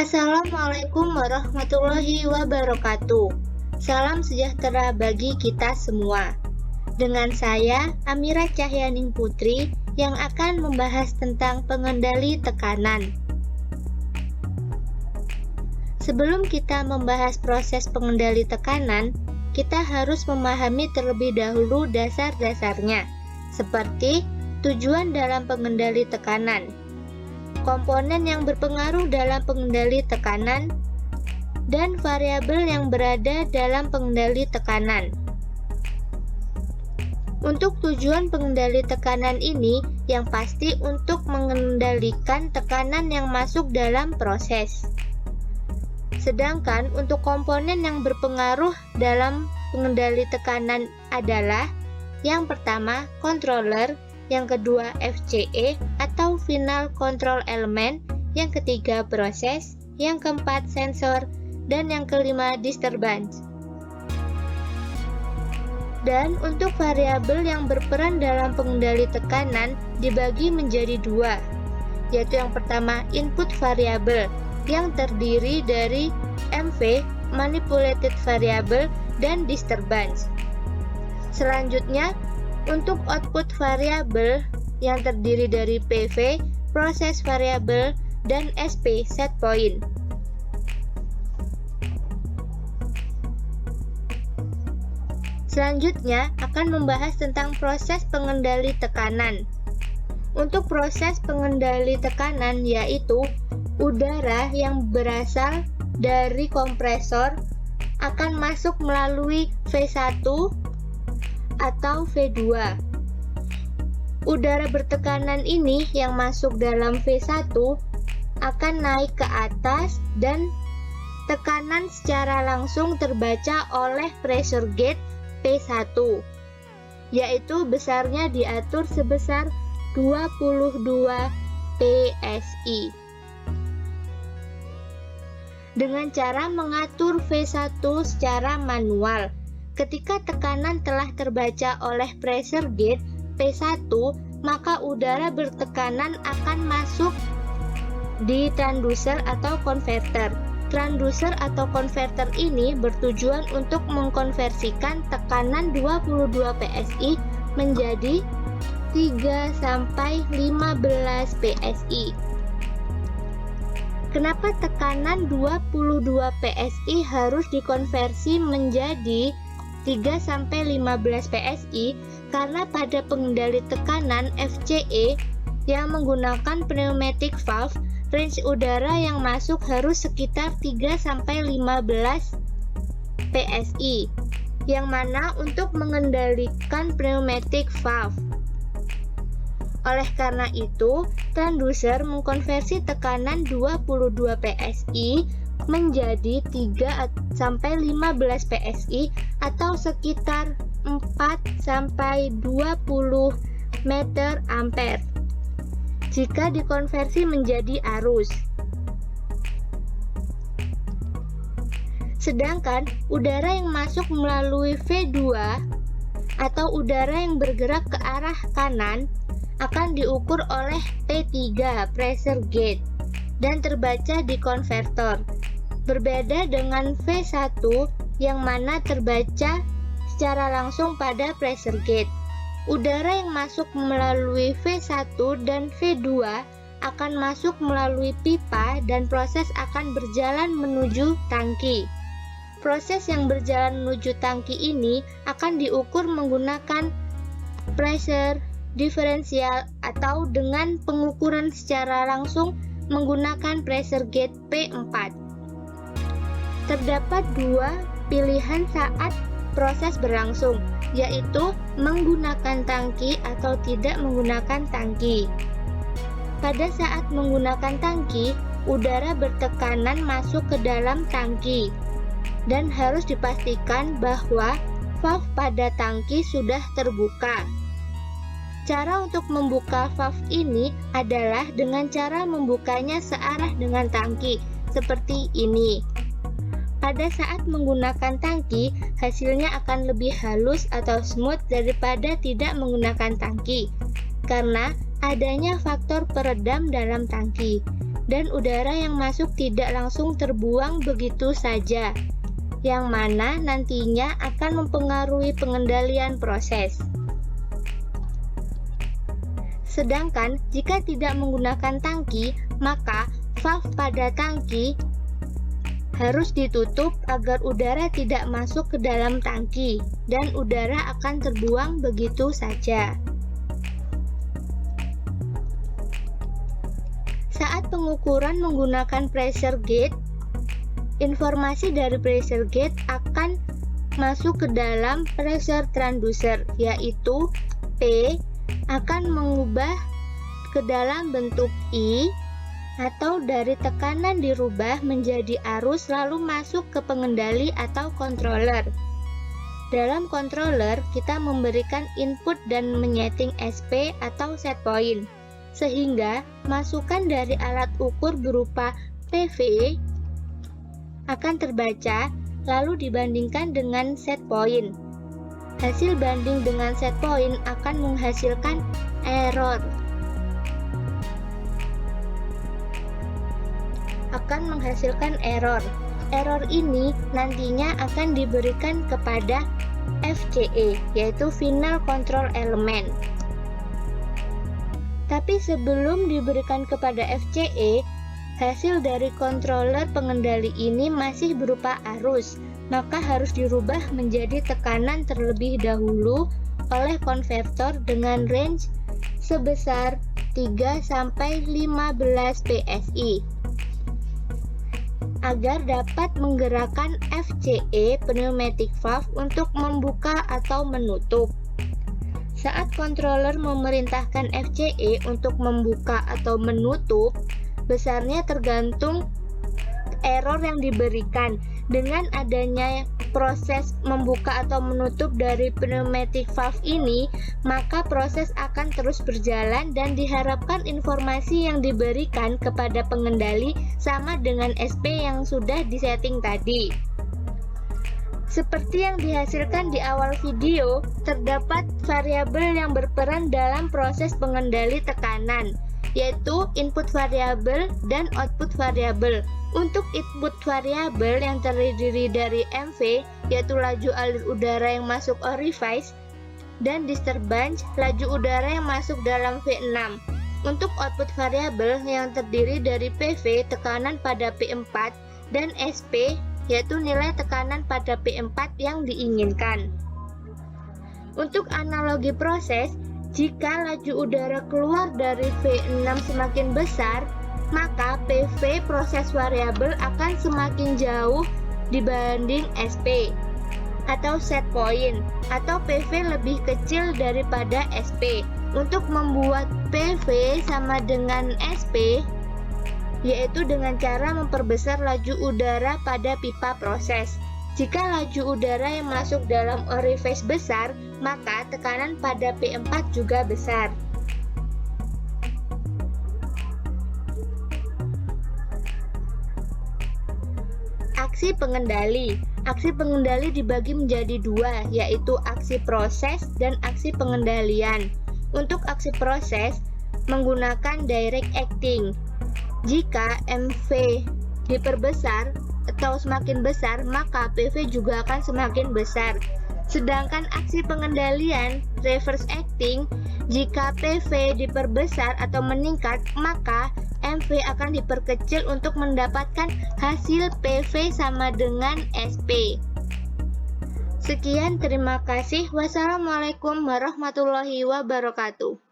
Assalamualaikum warahmatullahi wabarakatuh. Salam sejahtera bagi kita semua. Dengan saya, Amira Cahyaning Putri, yang akan membahas tentang pengendali tekanan. Sebelum kita membahas proses pengendali tekanan, kita harus memahami terlebih dahulu dasar-dasarnya, seperti tujuan dalam pengendali tekanan, komponen yang berpengaruh dalam pengendali tekanan, dan variabel yang berada dalam pengendali tekanan. Untuk tujuan pengendali tekanan ini, yang pasti untuk mengendalikan tekanan yang masuk dalam proses. Sedangkan untuk komponen yang berpengaruh dalam pengendali tekanan adalah yang pertama, controller, yang kedua FCE atau Final Control Element, yang ketiga proses, yang keempat sensor, dan yang kelima disturbance. Dan untuk variabel yang berperan dalam pengendali tekanan dibagi menjadi dua, yaitu yang pertama input variable yang terdiri dari MV, manipulated variable, dan disturbance. Selanjutnya, untuk output variable yang terdiri dari PV, proses variable, dan SP, set point. Selanjutnya akan membahas tentang proses pengendali tekanan. Untuk proses pengendali tekanan yaitu udara yang berasal dari kompresor akan masuk melalui V1 atau V2. Udara bertekanan ini yang masuk dalam V1 akan naik ke atas dan tekanan secara langsung terbaca oleh pressure gauge P1, yaitu besarnya diatur sebesar 22 PSI. Dengan cara mengatur V1 secara manual, ketika tekanan telah terbaca oleh pressure gauge P1, maka udara bertekanan akan masuk di transducer atau konverter. Transducer atau konverter ini bertujuan untuk mengkonversikan tekanan 22 PSI menjadi 3-15 PSI. Kenapa tekanan 22 PSI harus dikonversi menjadi 3-15 PSI? Karena pada pengendali tekanan FCE yang menggunakan pneumatic valve, range udara yang masuk harus sekitar 3-15 PSI, yang mana untuk mengendalikan pneumatic valve. Oleh karena itu, transducer mengkonversi tekanan 22 PSI menjadi 3-15 PSI atau sekitar 4-20 meter ampere jika dikonversi menjadi arus. Sedangkan udara yang masuk melalui V2 atau udara yang bergerak ke arah kanan akan diukur oleh P3 pressure gauge dan terbaca di konvertor. Berbeda dengan V1 yang mana terbaca secara langsung pada pressure gauge. Udara yang masuk melalui V1 dan V2 akan masuk melalui pipa dan proses akan berjalan menuju tangki. Proses yang berjalan menuju tangki ini akan diukur menggunakan pressure diferensial atau dengan pengukuran secara langsung menggunakan pressure gauge P4. Terdapat dua pilihan saat proses berlangsung, yaitu menggunakan tangki atau tidak menggunakan tangki. Pada saat menggunakan tangki, udara bertekanan masuk ke dalam tangki dan harus dipastikan bahwa valve pada tangki sudah terbuka. Cara untuk membuka valve ini adalah dengan cara membukanya searah dengan tangki, seperti ini. Pada saat menggunakan tangki, hasilnya akan lebih halus atau smooth daripada tidak menggunakan tangki, karena adanya faktor peredam dalam tangki. dan udara yang masuk tidak langsung terbuang begitu saja, yang mana nantinya akan mempengaruhi pengendalian proses. Sedangkan jika tidak menggunakan tangki, maka valve pada tangki harus ditutup agar udara tidak masuk ke dalam tangki dan udara akan terbuang begitu saja. Saat pengukuran menggunakan pressure gauge, informasi dari pressure gauge akan masuk ke dalam pressure transducer, yaitu P akan mengubah ke dalam bentuk I atau dari tekanan dirubah menjadi arus lalu masuk ke pengendali atau controller. Dalam controller, kita memberikan input dan menyeting SP atau set point, sehingga masukan dari alat ukur berupa PV akan terbaca lalu dibandingkan dengan set point. Hasil banding dengan set point akan menghasilkan error. Error ini nantinya akan diberikan kepada FCE, yaitu Final Control Element. Tapi sebelum diberikan kepada FCE, hasil dari controller pengendali ini masih berupa arus, maka harus dirubah menjadi tekanan terlebih dahulu oleh konvertor dengan range sebesar 3-15 PSI agar dapat menggerakkan FCE pneumatic valve untuk membuka atau menutup. Saat controller memerintahkan FCE untuk membuka atau menutup, besarnya tergantung error yang diberikan. Dengan adanya proses membuka atau menutup dari pneumatic valve ini, maka proses akan terus berjalan dan diharapkan informasi yang diberikan kepada pengendali sama dengan SP yang sudah disetting tadi. Seperti yang dihasilkan di awal video, terdapat variabel yang berperan dalam proses pengendali tekanan, yaitu input variabel dan output variabel. Untuk input variabel yang terdiri dari MV, yaitu laju alir udara yang masuk orifice, dan disturbance, laju udara yang masuk dalam V6. Untuk output variabel yang terdiri dari PV, tekanan pada P4, dan SP, yaitu nilai tekanan pada P4 yang diinginkan. Untuk analogi proses, jika laju udara keluar dari V6 semakin besar, maka PV proses variabel akan semakin jauh dibanding SP atau set point, atau PV lebih kecil daripada SP. Untuk membuat PV sama dengan SP, yaitu dengan cara memperbesar laju udara pada pipa proses. Jika laju udara yang masuk dalam orifice besar, maka tekanan pada P4 juga besar. Aksi pengendali. Aksi pengendali dibagi menjadi dua, yaitu aksi proses dan aksi pengendalian. Untuk aksi proses, menggunakan direct acting. Jika MV diperbesar atau semakin besar, maka PV juga akan semakin besar. Sedangkan aksi pengendalian, reverse acting, jika PV diperbesar atau meningkat, maka MV akan diperkecil untuk mendapatkan hasil PV sama dengan SP. Sekian, terima kasih. Wassalamualaikum warahmatullahi wabarakatuh.